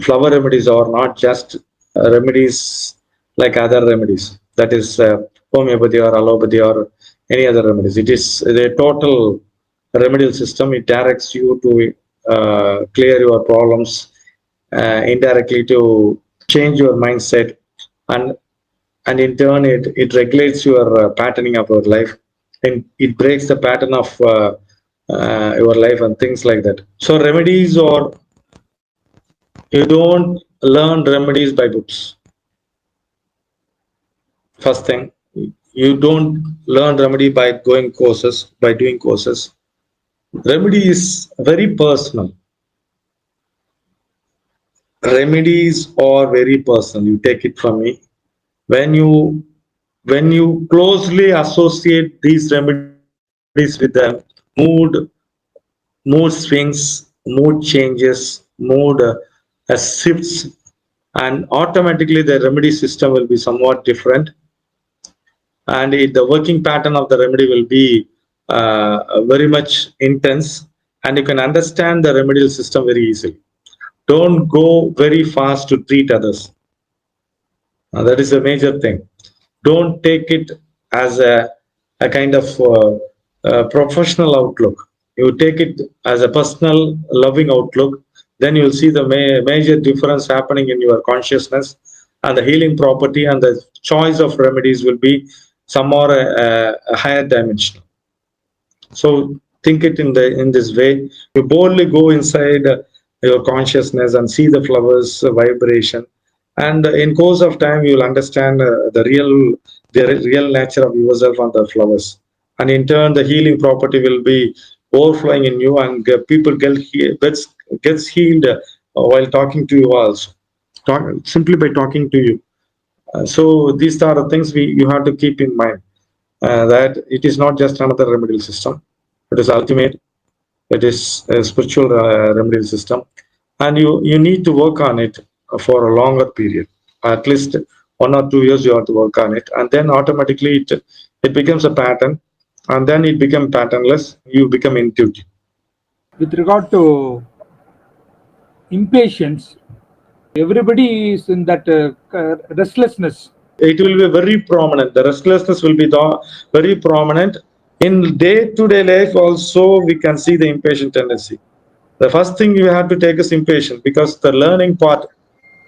Flower remedies are not just remedies like other remedies, that is homeopathy or allopathy or any other remedies. It is the total remedial system. It directs you to clear your problems indirectly, to change your mindset, and in turn it regulates your patterning of your life, and it breaks the pattern of your life and things like that. So remedies, or you don't learn remedies by books. First thing, you don't learn remedy by going courses, by doing courses. Remedy is very personal. Remedies are very personal. You take it from me. When you closely associate these remedies with the mood, swings, mood changes, mood shifts, and automatically the remedy system will be somewhat different, and the working pattern of the remedy will be very much intense, and you can understand the remedial system very easily. Don't go very fast to treat others. That is a major thing. Don't take it as a kind of professional outlook. You take it as a personal, loving outlook. Then you'll see the major difference happening in your consciousness, and the healing property and the choice of remedies will be some more a higher dimension. So think it in this way. You boldly go inside your consciousness and see the flowers vibration, and in course of time you will understand the real nature of yourself and the flowers, and in turn the healing property will be overflowing in you, and people gets healed while talking to you also. Simply by talking to you. So these are the things you have to keep in mind, that it is not just another remedial system. It is ultimate. It is a spiritual remedial system, and you need to work on it for a longer period. At least 1 or 2 years you have to work on it, and then automatically it becomes a pattern, and then it becomes patternless. You become intuitive. With regard to impatience, everybody is in that restlessness. It will be very prominent. The restlessness will be very prominent in day-to-day life. Also, we can see the impatient tendency. The first thing you have to take is impatient, because the learning part,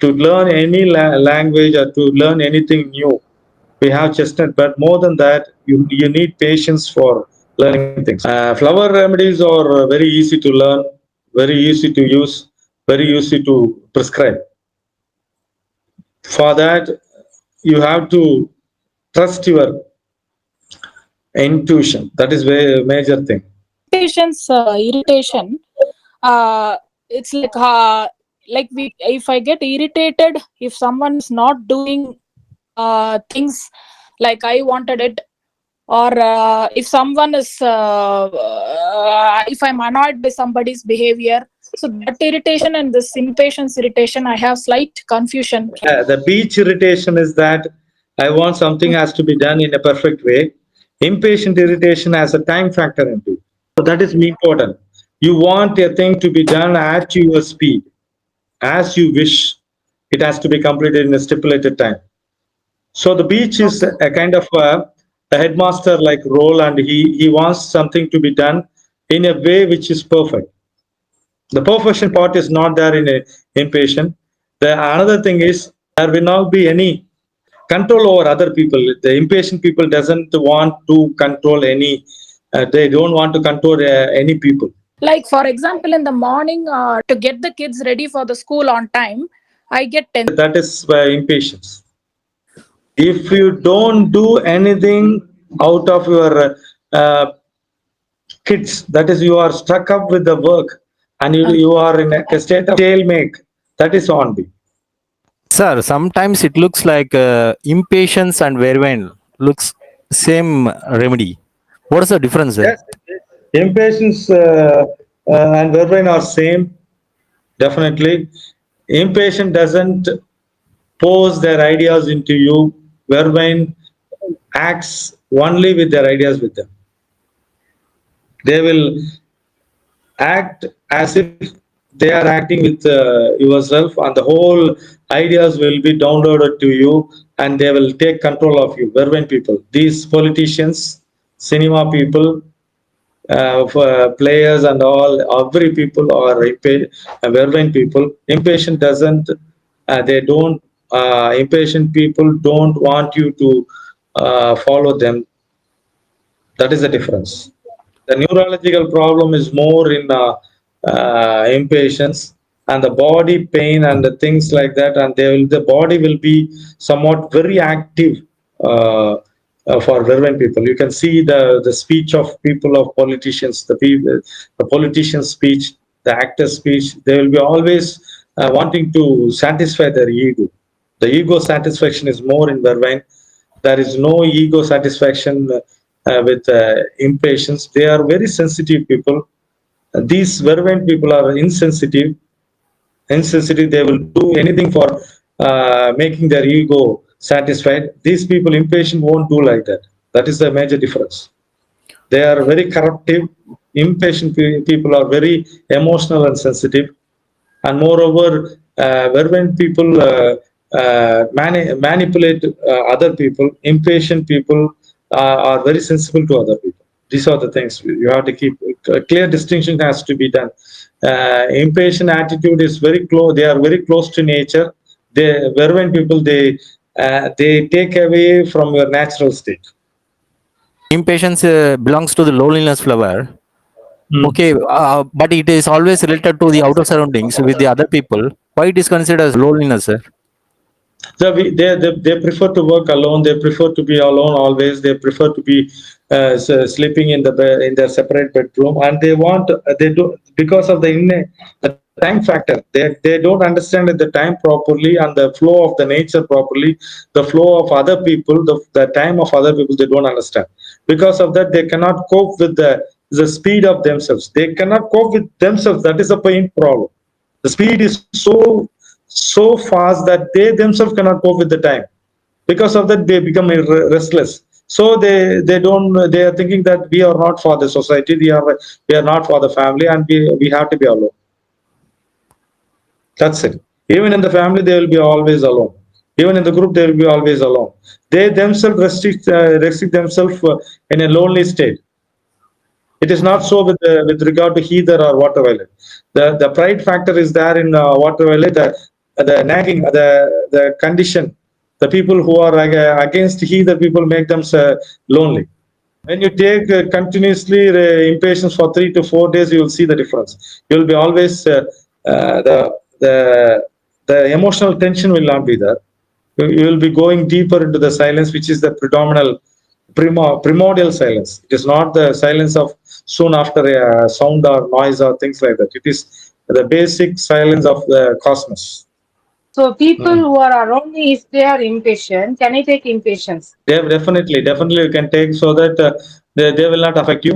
to learn any language or to learn anything new, we have chestnut. But more than that, you need patience for learning things. Flower remedies are very easy to learn, very easy to use, very easy to prescribe. For that, you have to trust your intuition. That is a major thing. Impatience, irritation. It's like we. If I get irritated, if someone is not doing things like I wanted it, or if someone is, if I'm annoyed by somebody's behavior, so that irritation and this impatience irritation, I have slight confusion. The beach irritation is that I want something has to be done in a perfect way. Impatient irritation has a time factor into it. So that is important. You want a thing to be done at your speed, as you wish. It has to be completed in a stipulated time. So the beach is Okay. a kind of a headmaster like role, and he wants something to be done in a way which is perfect. The perfection part is not there in a impatient. The another thing is there will not be any control over other people. The impatient people doesn't want to control any. They don't want to control any people. Like for example, in the morning, to get the kids ready for the school on time, I get tense. That is impatience. If you don't do anything out of your kids, that is, you are stuck up with the work, and you are in a state of stalemate. That is only. Sir, sometimes it looks like impatience and vervine looks same remedy. What is the difference there? Yes, impatience and verve are same, definitely. Impatient doesn't pose their ideas into you. Verve acts only with their ideas with them. They will act as if they are acting with yourself, and the whole ideas will be downloaded to you, and they will take control of you. Vervent people, these politicians, cinema people, players and all, every people are vervent people. Impatient doesn't, they don't, impatient people don't want you to follow them. That is the difference. The neurological problem is more in impatience and the body pain and the things like that, and the body will be somewhat very active uh, for Vervent people. You can see the speech of people of politicians, the politicians' speech, the actors' speech. They will be always wanting to satisfy their ego. The ego satisfaction is more in Vervine. There is no ego satisfaction with impatience. They are very sensitive people. These vervent people are insensitive. Insensitive, they will do anything for making their ego satisfied. These people, impatient, won't do like that. That is the major difference. They are very corruptive. Impatient people are very emotional and sensitive, and moreover, when people manipulate other people, impatient people are very sensible to other people. These are the things you have to keep. A clear distinction has to be done. Impatient attitude is very close. They are very close to nature. When people, they take away from your natural state. Impatience belongs to the loneliness flower. Hmm. Okay, but it is always related to the outer surroundings with the other people. Why it is considered as loneliness, sir? So they prefer to work alone. They prefer to be alone always. They prefer to be sleeping in the bed, in their separate bedroom, and they want, they do, because of the time factor. They don't understand the time properly and the flow of the nature properly. The flow of other people, the time of other people, they don't understand. Because of that, they cannot cope with the speed of themselves. They cannot cope with themselves. That is a pain problem. The speed is so fast that they themselves cannot cope with the time. Because of that, they become restless. So they don't, they are thinking that we are not for the society, we are not for the family, and we have to be alone. That's it. Even in the family, they will be always alone. Even in the group, they will be always alone. They themselves restrict themselves in a lonely state. It is not so with regard to heather or water violet. The pride factor is there in water violet. The nagging, the condition, the people who are against heather people make them lonely. When you take continuously impatience for 3 to 4 days, you will see the difference. You will be always the the emotional tension will not be there. You will be going deeper into the silence, which is the predominant primordial silence. It is not the silence of soon after a sound or noise or things like that. It is the basic silence of the cosmos. So people Mm. who are around me, if they are impatient, can I take impatience? Definitely, you can take, so that they will not affect you.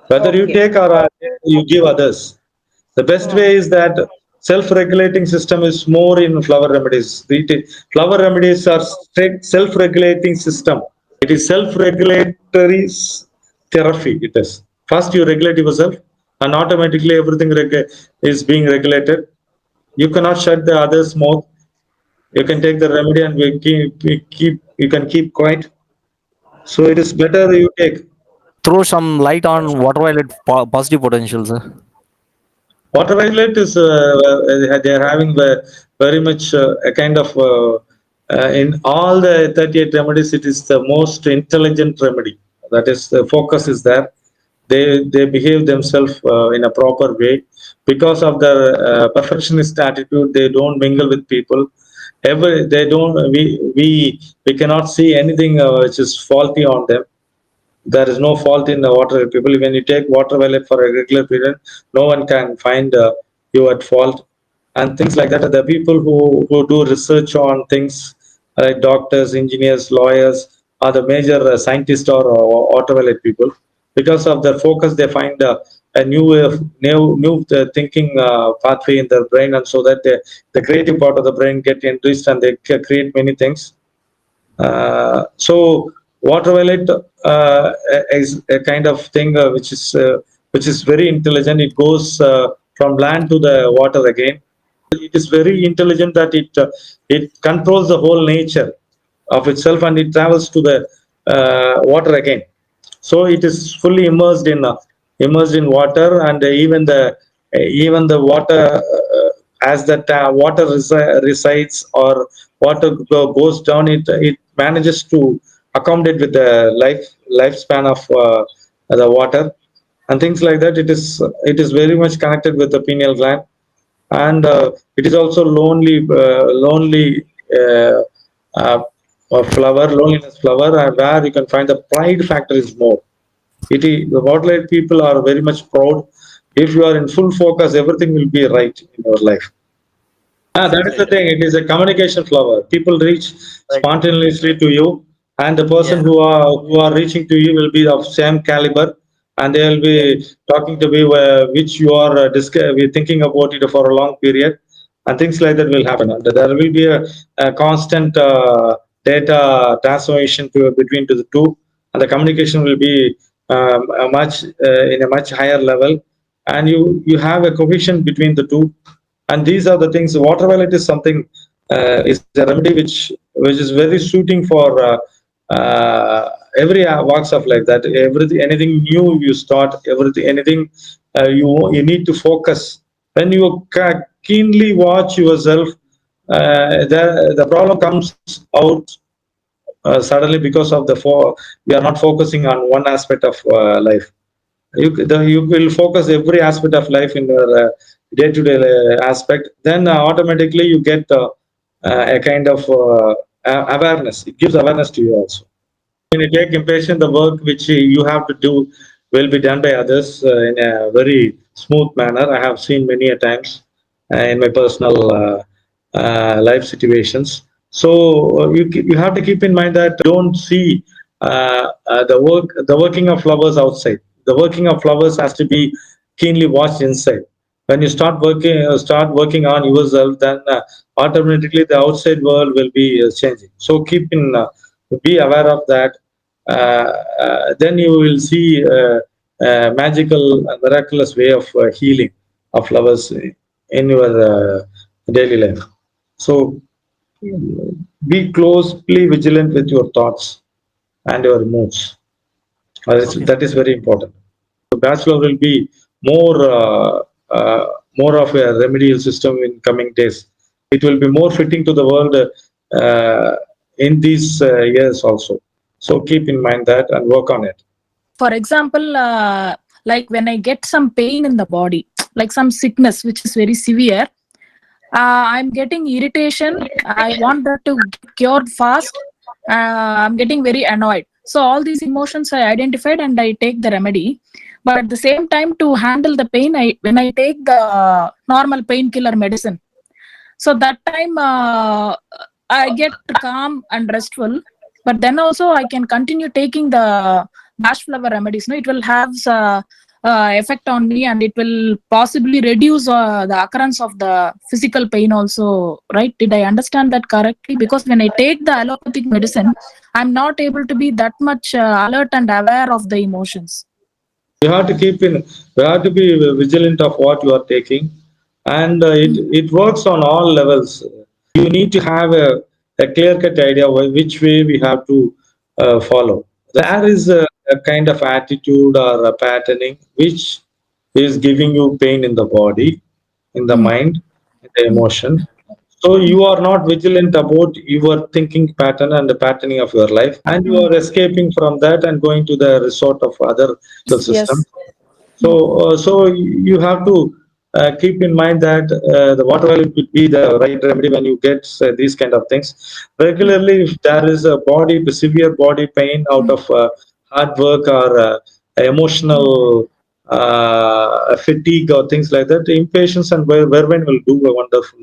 Whether you Okay. take or you give others. The best Hmm. way is that self-regulating system is more in flower remedies. Flower remedies are strict self-regulating system. It is self-regulatory therapy. It is. First, you regulate yourself, and automatically everything is being regulated. You cannot shut the others' mouth. You can take the remedy and you can keep quiet. So it is better you take. Throw some light on what violet positive potentials, sir. Water violet is they are having very much a kind of in all the 38 remedies, it is the most intelligent remedy. That is, the focus is there. They behave themselves in a proper way. Because of their perfectionist attitude, they don't mingle with people. They don't, we cannot see anything which is faulty on them. There is no fault in the water people. When you take water violet for a regular period, no one can find you at fault, and things like that. The people who do research on things like doctors, engineers, lawyers, are the major scientists or water violet people. Because of their focus, they find a new way of new thinking pathway in their brain, and so that the creative part of the brain get enriched, and they create many things. So water violet is a kind of thing which is very intelligent. It goes from land to the water again. It is very intelligent that it controls the whole nature of itself, and it travels to the water again. So it is fully immersed in water, and even the water, as that water resides or water goes down, it manages to accommodate with the lifespan of the water and things like that. It is very much connected with the pineal gland, and it is also lonely uh, uh, flower, loneliness flower, where you can find the pride factor is more. The wildlife people are very much proud. If you are in full focus, everything will be right in your life. That is the thing. It is a communication flower. People reach spontaneously to you, and the person who are reaching to you will be of same caliber, and they will be talking to you, which you are thinking about it for a long period, and things like that will happen. And there will be a constant data transformation between to the two, and the communication will be a much in a much higher level, and you have a cohesion between the two. And these are the things. Water violet is something, is a remedy which is very suiting for every walks of life. That everything, anything new you start, everything, anything, you need to focus. When you keenly watch yourself, the problem comes out suddenly, because of we are not focusing on one aspect of life. You will focus every aspect of life in your day-to-day aspect. Then automatically you get a kind of awareness. It gives awareness to you also. When you take impatient, the work which you have to do will be done by others in a very smooth manner. I have seen many a times in my personal life situations. So you have to keep in mind that don't see the working of flowers outside. The working of flowers has to be keenly watched inside. When you start working on yourself, then automatically the outside world will be changing. So be aware of that. Then you will see magical and miraculous way of healing of flowers in your daily life. So be closely vigilant with your thoughts and your moods. That is very important. The bachelor will be more more of a remedial system in coming days. It will be more fitting to the world in these years also. So keep in mind that and work on it. For example, like when I get some pain in the body, like some sickness which is very severe, I'm getting irritation. I want that to get cured fast. I'm getting very annoyed. So all these emotions I identified and I take the remedy. But at the same time, to handle the pain, when I take the normal painkiller medicine, so that time I get calm and restful. But then also I can continue taking the bash flower remedies. No, it will have effect on me, and it will possibly reduce the occurrence of the physical pain also, right? Did I understand that correctly? Because when I take the allopathic medicine, I'm not able to be that much alert and aware of the emotions. You have to you have to be vigilant of what you are taking, and it works on all levels. You need to have a clear cut idea which way we have to follow. There is a kind of attitude or a patterning which is giving you pain in the body, in the Mm, mind, in the mm, emotion. So you are not vigilant about your thinking pattern and the patterning of your life, and you mm. are escaping from that and going to the resort of other system. Yes. So, you have to keep in mind that the water value could be the right remedy when you get these kind of things Mm, regularly. If there is a severe body pain out mm, of hard work or emotional mm. fatigue or things like that, impatience and vervein will do a wonderful.